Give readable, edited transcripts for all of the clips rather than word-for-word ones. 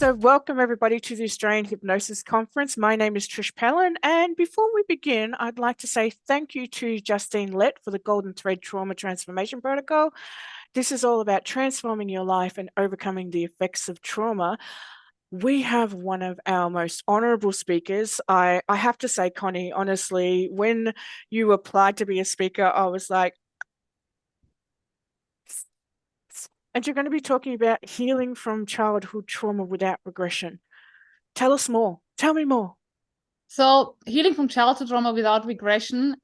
So welcome everybody to the Australian Hypnosis Conference. My name is Trish Pellin, and before we begin, I'd like to say thank you to Justine Lett for the Golden Thread Trauma Transformation Protocol. This is all about transforming your life and overcoming the effects of trauma. We have one of our most honourable speakers. I have to say, Connie, honestly, when you applied to be a speaker, I was like, and you're going to be talking about healing from childhood trauma without regression. Tell us more. Tell me more. So healing from childhood trauma without regression,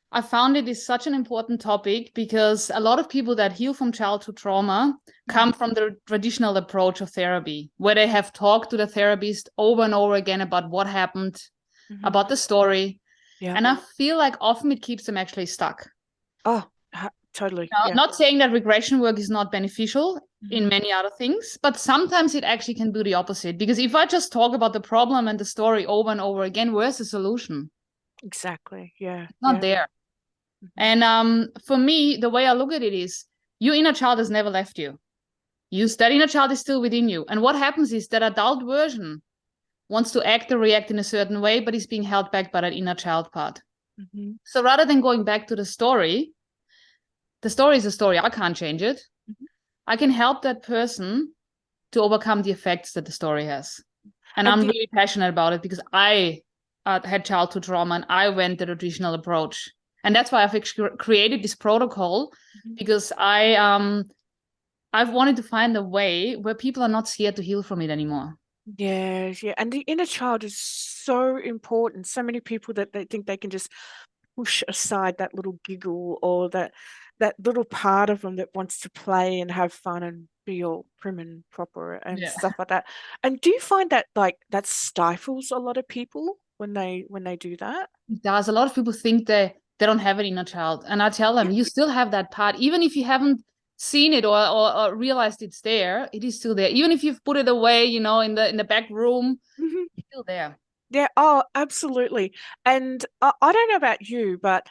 I found it is such an important topic because a lot of people that heal from childhood trauma come from the traditional approach of therapy, where they have talked to the therapist over and over again about what happened, about the story. Yeah. And I feel like often it keeps them actually stuck. Oh, totally. Now, Yeah. not saying that regression work is not beneficial in many other things, but sometimes it actually can do the opposite. Because if I just talk about the problem and the story over and over again, where's the solution? Exactly. Yeah. It's not there. And for me, the way I look at it is your inner child has never left you. That inner child is still within you. And what happens is that adult version wants to act or react in a certain way, but is being held back by that inner child part. So rather than going back to the story is a story. I can't change it. I can help that person to overcome the effects that the story has. And I'm really passionate about it because I had childhood trauma and I went the traditional approach. And that's why I've created this protocol because I've wanted to find a way where people are not scared to heal from it anymore. Yes, yeah. And the inner child is so important. So many people that they think they can just push aside that little giggle or that little part of them that wants to play and have fun and be all prim and proper and stuff like that. And do you find that like that stifles a lot of people when they do that? It does. A lot of people think they don't have an inner child. And I tell them, you still have that part. Even if you haven't seen it or realized it's there, it is still there. Even if you've put it away, in the back room, it's still there. Yeah, oh, absolutely. And I don't know about you, but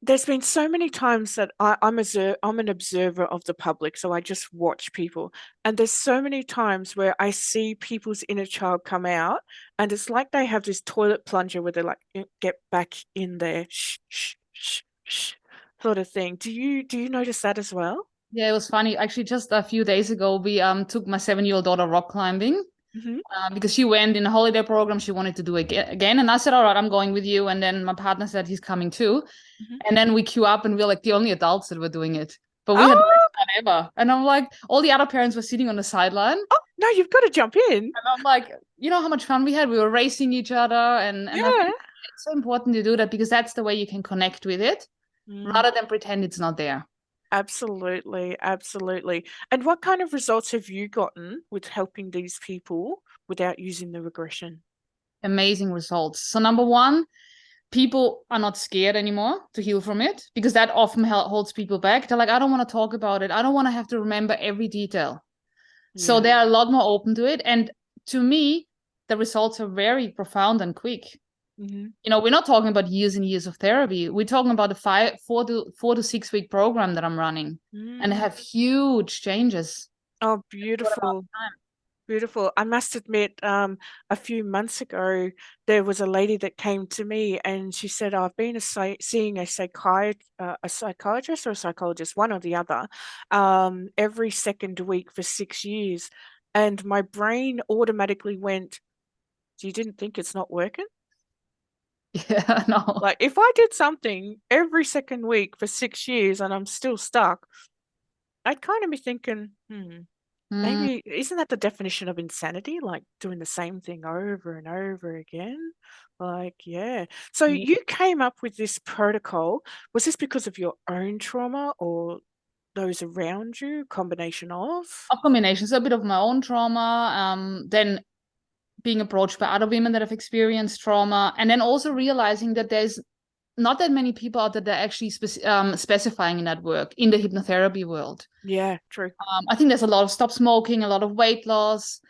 there's been so many times that I'm an observer of the public, so I just watch people. And there's so many times where I see people's inner child come out, and it's like they have this toilet plunger where they're like, get back in there, shh, shh, shh, shh, sort of thing. Do you notice that as well? Yeah, it was funny. Actually, just a few days ago, we took my 7-year-old daughter rock climbing. Because she went in a holiday program, she wanted to do it again. And I said, all right, I'm going with you. And then my partner said he's coming too. And then we queue up and we're like the only adults that were doing it. But we had the best fun ever. And I'm like, all the other parents were sitting on the sideline. Oh, no, you've got to jump in. And I'm like, you know how much fun we had? We were racing each other. And I think it's so important to do that because that's the way you can connect with it rather than pretend it's not there. Absolutely, absolutely. And what kind of results have you gotten with helping these people without using the regression? Amazing results. So number one, people are not scared anymore to heal from it because that often holds people back. They're like, I don't want to talk about it. I don't want to have to remember every detail. So they are a lot more open to it. And to me, the results are very profound and quick. We're not talking about years and years of therapy. We're talking about a 4 to 6 week program that I'm running and have huge changes. Oh, beautiful. Beautiful. I must admit, a few months ago, there was a lady that came to me and she said, I've been seeing a psychiatrist or a psychologist, one or the other, every second week for 6 years. And my brain automatically went, you didn't think it's not working? Yeah, no. Like if I did something every second week for 6 years and I'm still stuck, I'd kind of be thinking, maybe isn't that the definition of insanity? Like doing the same thing over and over again? Like, yeah. So you came up with this protocol. Was this because of your own trauma or those around you? Combination of? A combination. So a bit of my own trauma, then being approached by other women that have experienced trauma, and then also realizing that there's not that many people out there that are actually specifying in that work in the hypnotherapy world. Yeah, true. I think there's a lot of stop smoking, a lot of weight loss.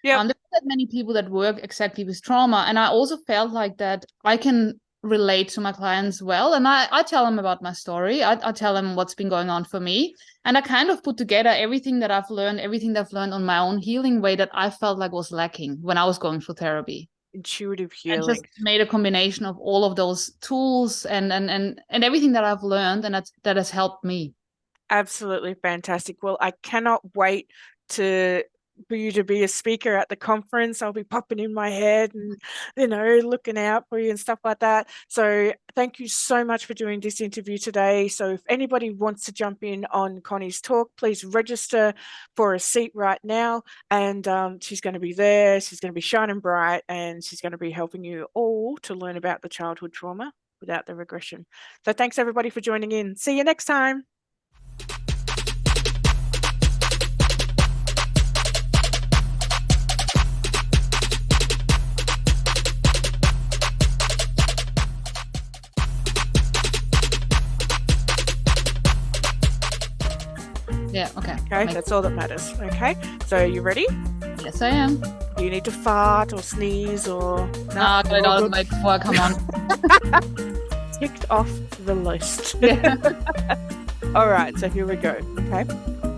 Yeah. There's not that many people that work exactly with trauma. And I also felt like that I can relate to my clients well. And I tell them about my story. I tell them what's been going on for me. And I kind of put together everything that I've learned, everything that I've learned on my own healing way that I felt like was lacking when I was going through therapy. Intuitive And healing. just made a combination of all of those tools and everything that I've learned, and that has helped me. Absolutely fantastic. Well, I cannot wait for you to be a speaker at the conference. I'll be popping in my head and, you know, looking out for you and stuff like that. So thank you so much for doing this interview today. So if anybody wants to jump in on Conny's talk, please register for a seat right now. And she's going to be there. She's going to be shining bright, and she's going to be helping you all to learn about the childhood trauma without the regression. So thanks everybody for joining in. See you next time. Yeah, okay. Okay, that's all that matters. Okay, so are you ready? Yes, I am. Do you need to fart or sneeze or... No, I got it out of the mic before I come on. Ticked off the list. Yeah. All right, so here we go, okay?